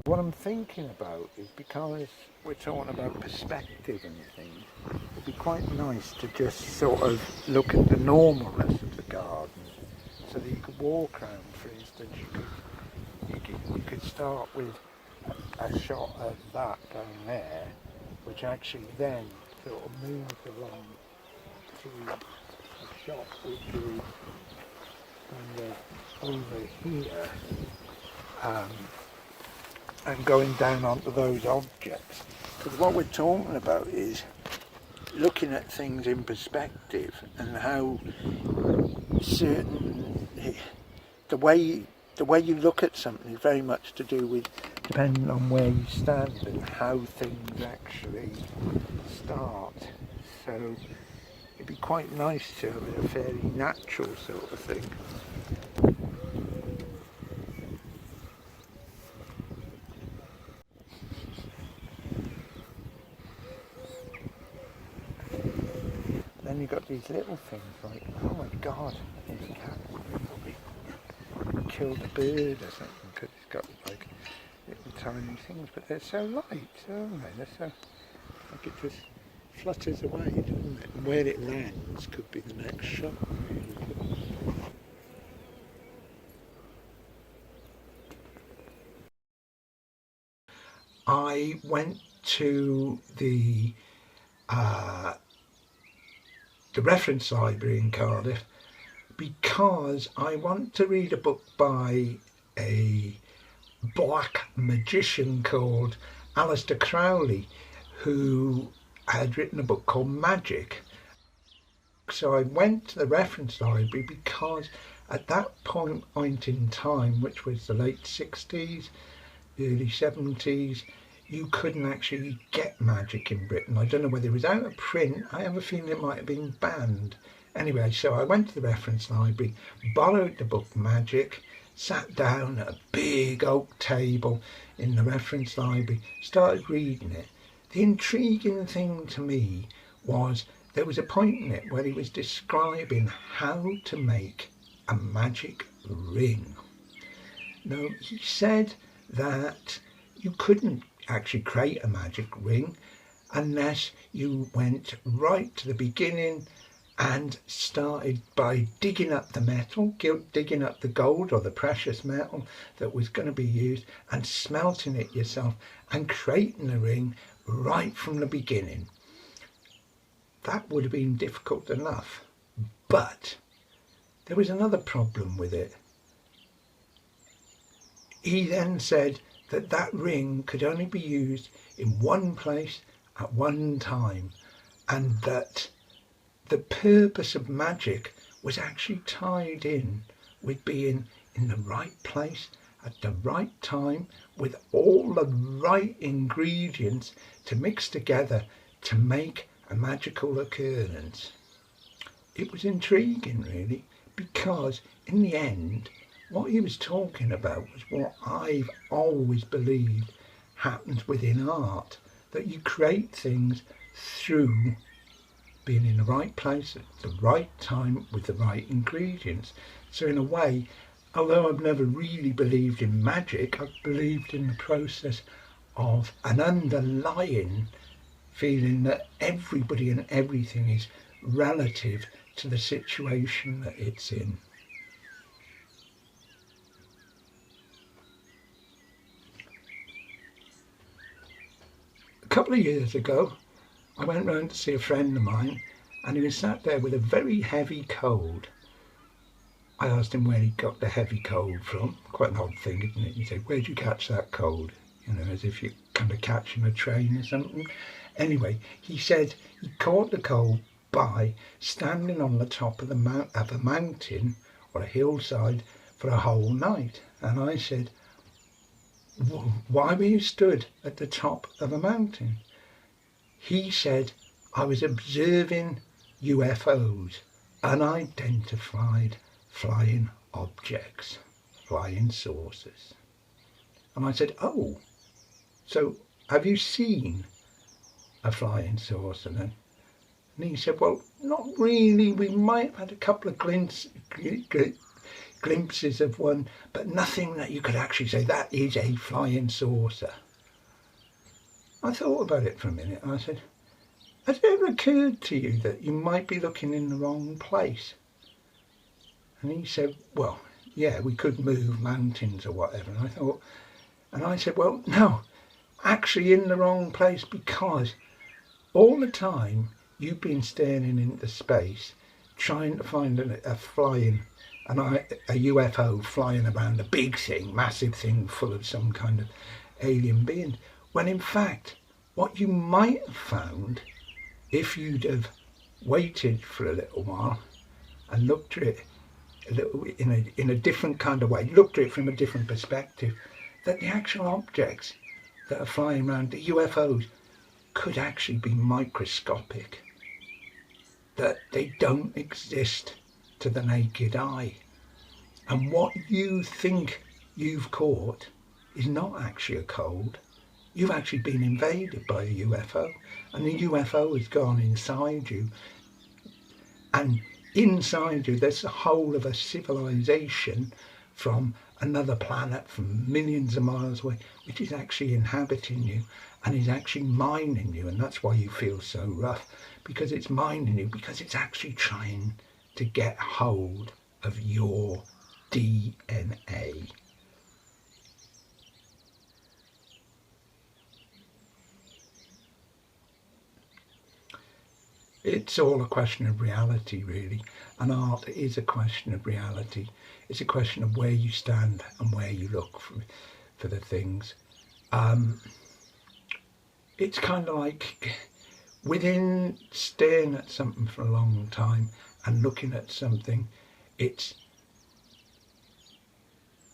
What I'm thinking about is, because we're talking about perspective and things, it'd be quite nice to just sort of look at the normalness of the garden, so that you could walk around. For instance, you could start with a shot of that down there, which actually then sort of moves along to a shot which is kind of over here, um, and going down onto those objects. Because what we're talking about is looking at things in perspective, and how certain the way you look at something is very much to do with, depending on where you stand and how things actually start. So it'd be quite nice to have a fairly natural sort of thing. Then you've got these little things like, oh my god, this cat probably killed a bird or something, because it's got like little tiny things, but they're so light, aren't they? They're so, like, it just flutters away, doesn't it? And where it lands could be the next shot, really. I went to the reference library in Cardiff because I want to read a book by a black magician called Aleister Crowley, who had written a book called Magic. So I went to the reference library because at that point in time, which was the late 60s, early 70s, you couldn't actually get magic in Britain. I don't know whether it was out of print. I have a feeling it might have been banned. Anyway, so I went to the reference library, borrowed the book Magic, sat down at a big oak table in the reference library, started reading it. The intriguing thing to me was there was a point in it where he was describing how to make a magic ring. Now, he said that you couldn't actually create a magic ring unless you went right to the beginning and started by digging up the metal, digging up the gold or the precious metal that was going to be used, and smelting it yourself and creating the ring right from the beginning. That would have been difficult enough, but there was another problem with it. He then said that that ring could only be used in one place at one time, and that the purpose of magic was actually tied in with being in the right place at the right time with all the right ingredients to mix together to make a magical occurrence. It was intriguing, really, because in the end what he was talking about was what I've always believed happens within art, that you create things through being in the right place at the right time with the right ingredients. So in a way, although I've never really believed in magic, I've believed in the process of an underlying feeling that everybody and everything is relative to the situation that it's in. A couple of years ago, I went round to see a friend of mine, and he was sat there with a very heavy cold. I asked him where he got the heavy cold from. Quite an odd thing, isn't it? You say, where'd you catch that cold? You know, as if you're kind of catching a train or something. Anyway, he said he caught the cold by standing on the top of a mountain or a hillside for a whole night. And I said, why were you stood at the top of a mountain? He said, I was observing UFOs, unidentified flying objects, flying saucers. And I said, oh, so have you seen a flying saucer then? And he said, well, not really. We might have had a couple of glimpses. glimpses of one, but nothing that you could actually say that is a flying saucer. I thought about it for a minute and I said, has it ever occurred to you that you might be looking in the wrong place? And he said, well, yeah, we could move mountains or whatever. And I said, well, no, actually in the wrong place, because all the time you've been staring into space trying to find a flying, a UFO flying around, a big thing, massive thing full of some kind of alien being, when in fact what you might have found, if you'd have waited for a little while and looked at it a little in a different kind of way, looked at it from a different perspective, that the actual objects that are flying around, the UFOs, could actually be microscopic, that they don't exist to the naked eye. And what you think you've caught is not actually a cold. You've actually been invaded by a UFO, and the UFO has gone inside you, and inside you there's the whole of a civilization from another planet, from millions of miles away, which is actually inhabiting you and is actually mining you. And that's why you feel so rough, because it's mining you, because it's actually trying to get hold of your DNA. It's all a question of reality, really, and art is a question of reality. It's a question of where you stand and where you look for the things. It's kind of like within staring at something for a long time and looking at something, it's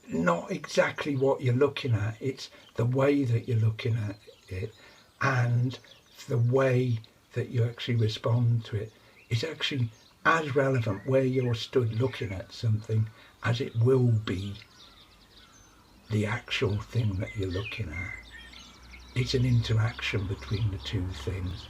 not exactly what you're looking at, it's the way that you're looking at it, and the way that you actually respond to it is actually as relevant where you're stood looking at something as it will be the actual thing that you're looking at. It's an interaction between the two things.